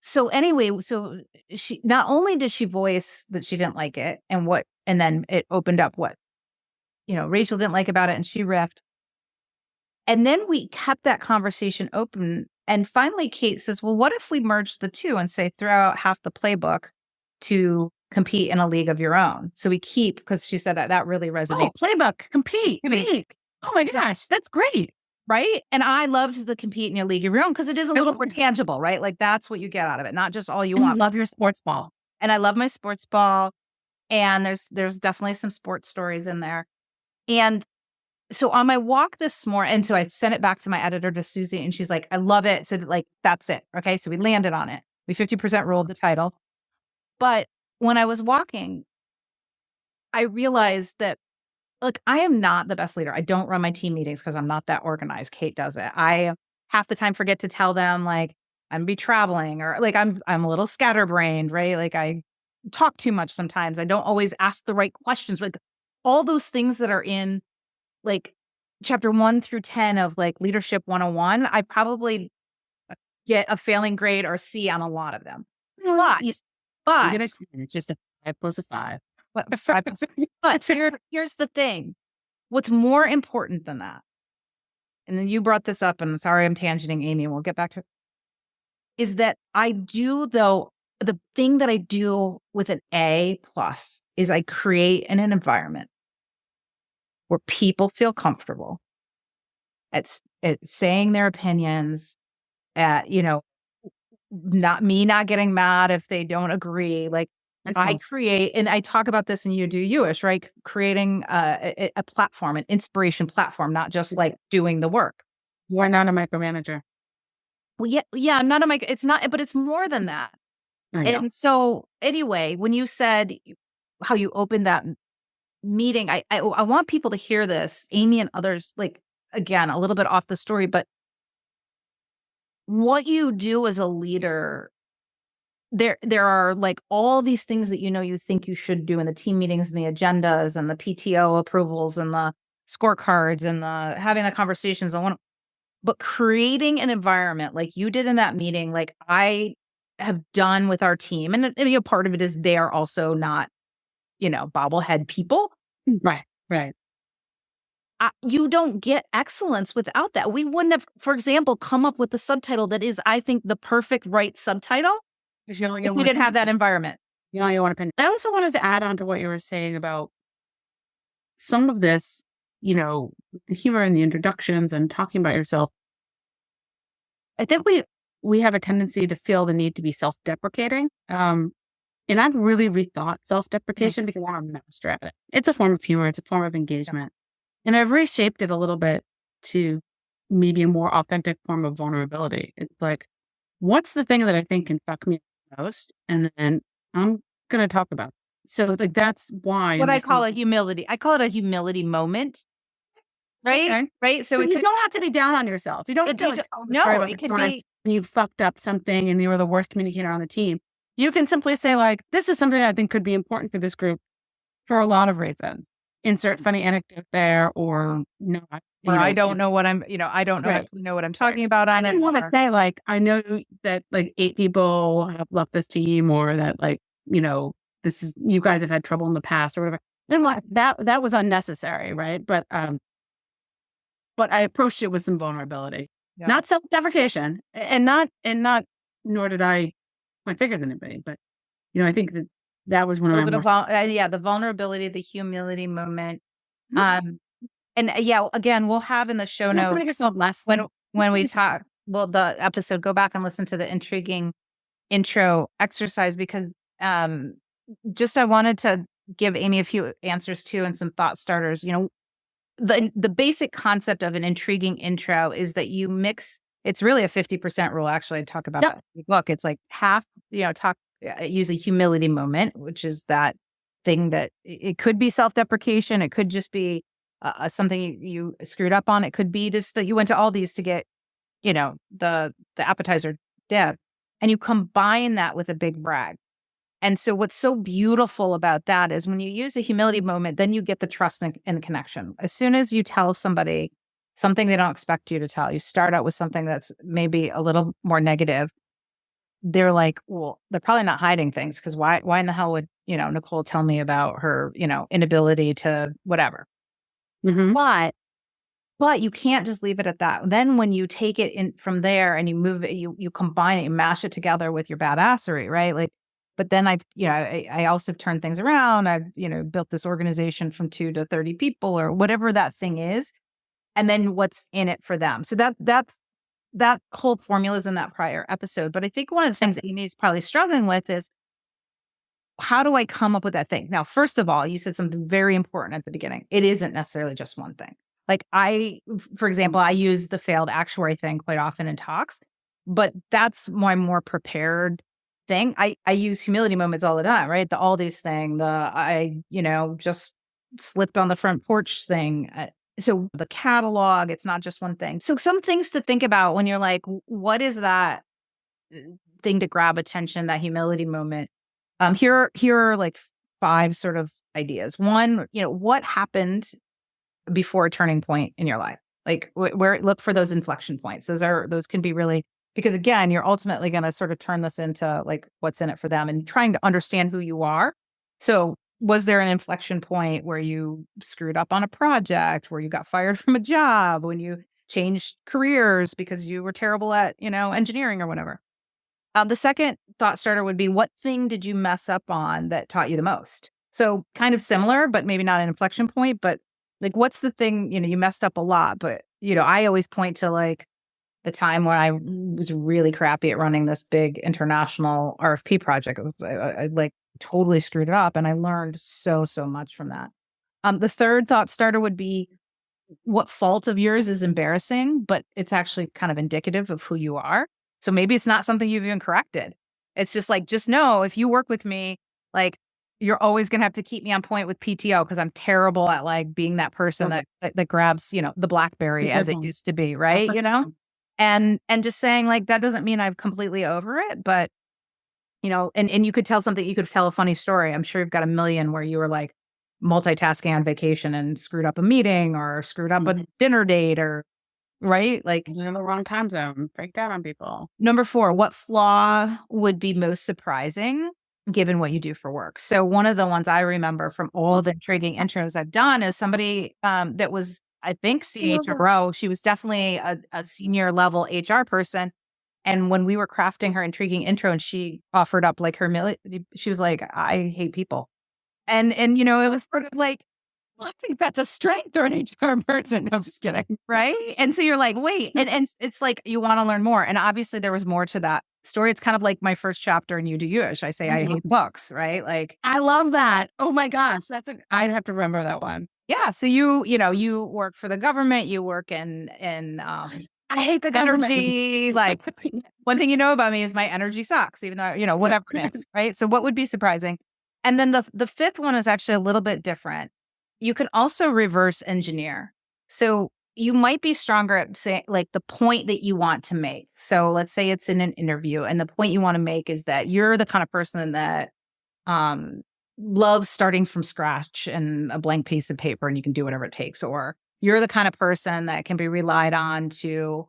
so anyway, so she, not only did she voice that she didn't like it and then it opened up what, Rachel didn't like about it and she riffed. And then we kept that conversation open. And finally, Kate says, well, what if we merge the two and say, throw out half the playbook to compete in a league of your own? So we keep, because she said that really resonates. Oh, playbook, compete. Oh my gosh, that's great. Right. And I loved the compete in your league of your own because it is a little more tangible, right? Like that's what you get out of it, not just all you want. I love your sports ball. And I love my sports ball. And there's definitely some sports stories in there. And so on my walk this morning, and so I sent it back to my editor, to Susie, and she's like, I love it. So like, that's it. Okay. So we landed on it. We 50% rolled the title. But when I was walking, I realized that, look, I am not the best leader. I don't run my team meetings because I'm not that organized. Kate does it. I half the time forget to tell them like I'm gonna be traveling or like I'm a little scatterbrained, right? Like I talk too much sometimes. I don't always ask the right questions. Like all those things that are in like chapter 1 through 10 of like Leadership 101, I probably get a failing grade or C on a lot of them. But You get a 10, it's just a 5 plus a 5. But here's the thing. What's more important than that, and then you brought this up, and sorry I'm tangenting, Amy, and we'll get back to it, is that I do, though, the thing that I do with an A plus is I create an environment where people feel comfortable at saying their opinions, at, not getting mad if they don't agree. Like I create, and I talk about this in You Do You-ish, right? Creating a platform, an inspiration platform, not just like doing the work. You're not a micromanager. Well, yeah, I'm not a it's not, but it's more than that. And so anyway, when you said how you opened that meeting, I want people to hear this, Amy and others, like, again, a little bit off the story, but what you do as a leader, there are like all these things that you think you should do in the team meetings and the agendas and the PTO approvals and the scorecards and the having the conversations. But creating an environment like you did in that meeting, like I have done with our team, and part of it is they are also not, bobblehead people. Right. You don't get excellence without that. We wouldn't have, for example, come up with the subtitle that is, I think, the perfect right subtitle if we didn't have that environment. You want to pin. I also wanted to add on to what you were saying about some of this, the humor in the introductions and talking about yourself. I think we have a tendency to feel the need to be self-deprecating. And I've really rethought self-deprecation because I'm a master at it. It's a form of humor. It's a form of engagement. And I've reshaped it a little bit to maybe a more authentic form of vulnerability. It's like, what's the thing that I think can fuck me most? And then I'm going to talk about it. So like, that's why. What I call it humility. I call it a humility moment. Right? Okay. Right? So you don't have to be down on yourself. You don't have to it could be you fucked up something and you were the worst communicator on the team. You can simply say like, this is something I think could be important for this group for a lot of reasons. Insert funny anecdote there or not. Or I don't know what I'm, I don't know, know what I'm talking about on it. I didn't want to say like, I know that like 8 people have left this team or that like, this is, you guys have had trouble in the past or whatever. And like that was unnecessary. Right. But I approached it with some vulnerability, not self-deprecation nor did I point figure than anybody. But, I think that was one of my the vulnerability, the humility moment. And again, we'll have in the show notes when we talk, the episode, go back and listen to the intriguing intro exercise because I wanted to give Amy a few answers too and some thought starters. the basic concept of an intriguing intro is that you mix. It's really a 50% rule. Actually, I talk about that in the book. It's like half, use a humility moment, which is that thing that it could be self-deprecation. It could just be something you screwed up on. It could be just that you went to Aldi's to get, the appetizer dip, and you combine that with a big brag. And so what's so beautiful about that is when you use a humility moment, then you get the trust and connection. As soon as you tell somebody something they don't expect you to tell, you start out with something that's maybe a little more negative. They're like, well, they're probably not hiding things, because why in the hell would, Nicole tell me about her, inability to whatever. Mm-hmm. But you can't just leave it at that. Then when you take it in from there and you move it, you combine it, you mash it together with your badassery, right? Like, but then I also turned things around. I've, built this organization from 2 to 30 people or whatever that thing is. And then what's in it for them. So that whole formula is in that prior episode. But I think one of the things Amy's probably struggling with is, how do I come up with that thing? Now, first of all, you said something very important at the beginning. It isn't necessarily just one thing. Like for example, I use the failed actuary thing quite often in talks, but that's my more prepared thing. I use humility moments all the time, right? The Aldi's thing, I just slipped on the front porch thing. So the catalog, it's not just one thing. So some things to think about when you're like, what is that thing to grab attention, that humility moment? Here are like 5 sort of ideas. One, what happened before a turning point in your life? Like where look for those inflection points. Those can be really, because again, you're ultimately going to sort of turn this into like what's in it for them and trying to understand who you are. So was there an inflection point where you screwed up on a project, where you got fired from a job, when you changed careers because you were terrible at, engineering or whatever? The second thought starter would be, what thing did you mess up on that taught you the most? So kind of similar, but maybe not an inflection point, but like, what's the thing, you messed up a lot, but, I always point to like the time when I was really crappy at running this big international RFP project. I like totally screwed it up, and I learned so much from that. The third thought starter would be, what fault of yours is embarrassing, but it's actually kind of indicative of who you are. So maybe it's not something you've even corrected. It's just like, just know if you work with me, like, you're always going to have to keep me on point with PTO, because I'm terrible at like being that person that grabs, the BlackBerry as it used to be. Right. And just saying like, that doesn't mean I'm completely over it, but and you could tell something, you could tell a funny story. I'm sure you've got a million where you were like multitasking on vacation and screwed up a meeting or screwed up a dinner date, or right? Like in the wrong time zone, freaked out on people. Number 4, what flaw would be most surprising given what you do for work? So one of the ones I remember from all the intriguing intros I've done is somebody that was, I think, CHRO. She was definitely a senior level HR person. And when we were crafting her intriguing intro and she offered up like she was like, I hate people. And it was sort of like, I think that's a strength or an HR person. No, I'm just kidding. Right. And so you're like, wait, and it's like, you want to learn more. And obviously there was more to that story. It's kind of like my first chapter in You Do You-ish. I say, I hate books, right? Like, I love that. Oh my gosh. I'd have to remember that one. Yeah. So you work for the government, you work in I hate the government. energy. Like, one thing you know about me is my energy sucks, even though, whatever it is. Right. So what would be surprising? And then the fifth one is actually a little bit different. You can also reverse engineer. So you might be stronger at saying like the point that you want to make. So let's say it's in an interview and the point you want to make is that you're the kind of person that loves starting from scratch and a blank piece of paper and you can do whatever it takes. Or you're the kind of person that can be relied on to,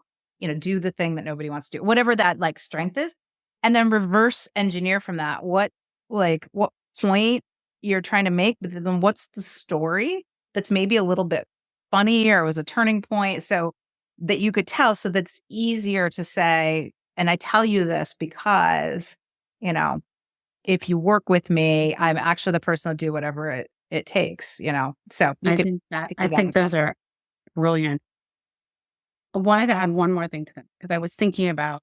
do the thing that nobody wants to do, whatever that like strength is. And then reverse engineer from that. What point you're trying to make, but then what's the story that's maybe a little bit funny or was a turning point so that you could tell, so that's easier to say. And I tell you this because, if you work with me, I'm actually the person to do whatever it takes, So I think those are brilliant. I wanted to add one more thing to them because I was thinking about,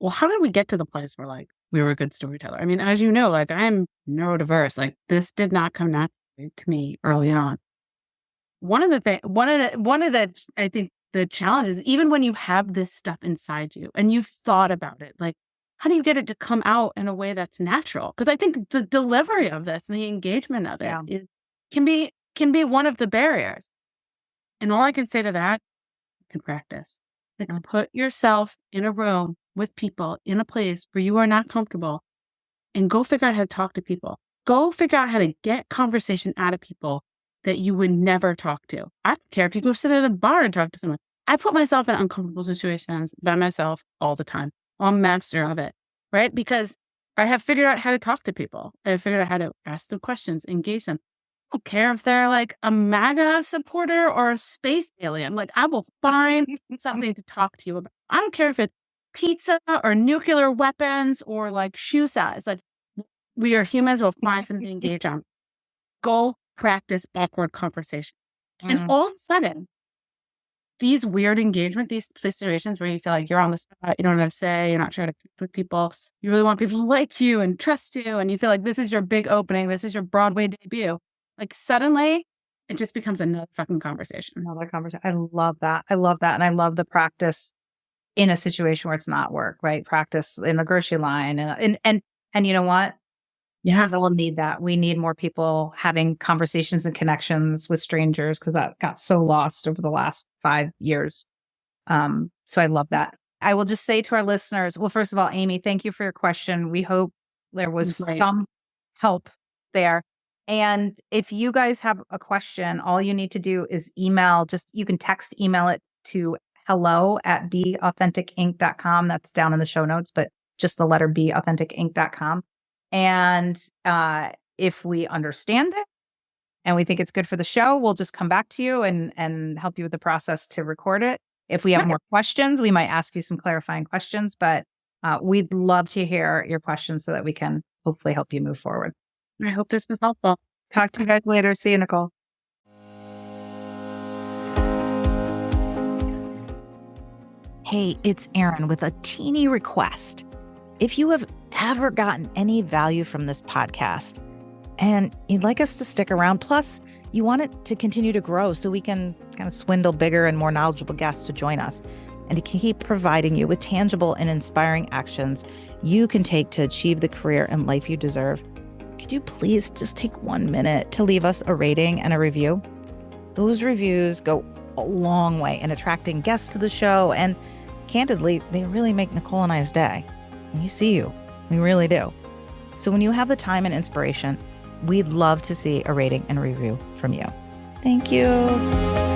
well, how did we get to the place where like we were a good storyteller? I mean, as you know, like I'm neurodiverse. Like this did not come naturally to me early on. I think the challenge is even when you have this stuff inside you and you've thought about it, like, how do you get it to come out in a way that's natural? Because I think the delivery of this and the engagement of it can be one of the barriers. And all I can say to that, you can practice. Like, put yourself in a room with people in a place where you are not comfortable and go figure out how to talk to people. Go figure out how to get conversation out of people that you would never talk to. I don't care if you go sit at a bar and talk to someone. I put myself in uncomfortable situations by myself all the time. I'm a master of it, right? Because I have figured out how to talk to people. I have figured out how to ask them questions, engage them. I don't care if they're like a MAGA supporter or a space alien. Like, I will find something to talk to you about. I don't care if it's pizza or nuclear weapons or like shoe size. Like, we are humans. We'll find something to engage on. Go practice awkward conversation. And all of a sudden, these weird engagement, these situations where you feel like you're on the spot, you don't know what to say, you're not sure how to connect with people, you really want people to like you and trust you, and you feel like this is your big opening, this is your Broadway debut. Like, suddenly, it just becomes another fucking conversation. Another conversation. I love that. And I love the practice in a situation where it's not work, right? Practice in the grocery line. And you know what? Yeah, we'll need that. We need more people having conversations and connections with strangers, because that got so lost over the last 5 years. So I love that. I will just say to our listeners, well, first of all, Amy, thank you for your question. We hope there was some help there. And if you guys have a question, all you need to do is email, you can email it to hello@beauthenticinc.com. That's down in the show notes, but just the letter B, authenticinc.com. And if we understand it and we think it's good for the show, we'll just come back to you and help you with the process to record it. If we have more questions, we might ask you some clarifying questions, but we'd love to hear your questions so that we can hopefully help you move forward. I hope this was helpful. Talk to you guys later. See you, Nicole. Hey, it's Erin with a teeny request. If you have ever gotten any value from this podcast and you'd like us to stick around, plus you want it to continue to grow so we can kind of swindle bigger and more knowledgeable guests to join us and to keep providing you with tangible and inspiring actions you can take to achieve the career and life you deserve, could you please just take 1 minute to leave us a rating and a review? Those reviews go a long way in attracting guests to the show, and candidly, they really make Nicole and I's day. We see you. We really do. So when you have the time and inspiration, we'd love to see a rating and review from you. Thank you.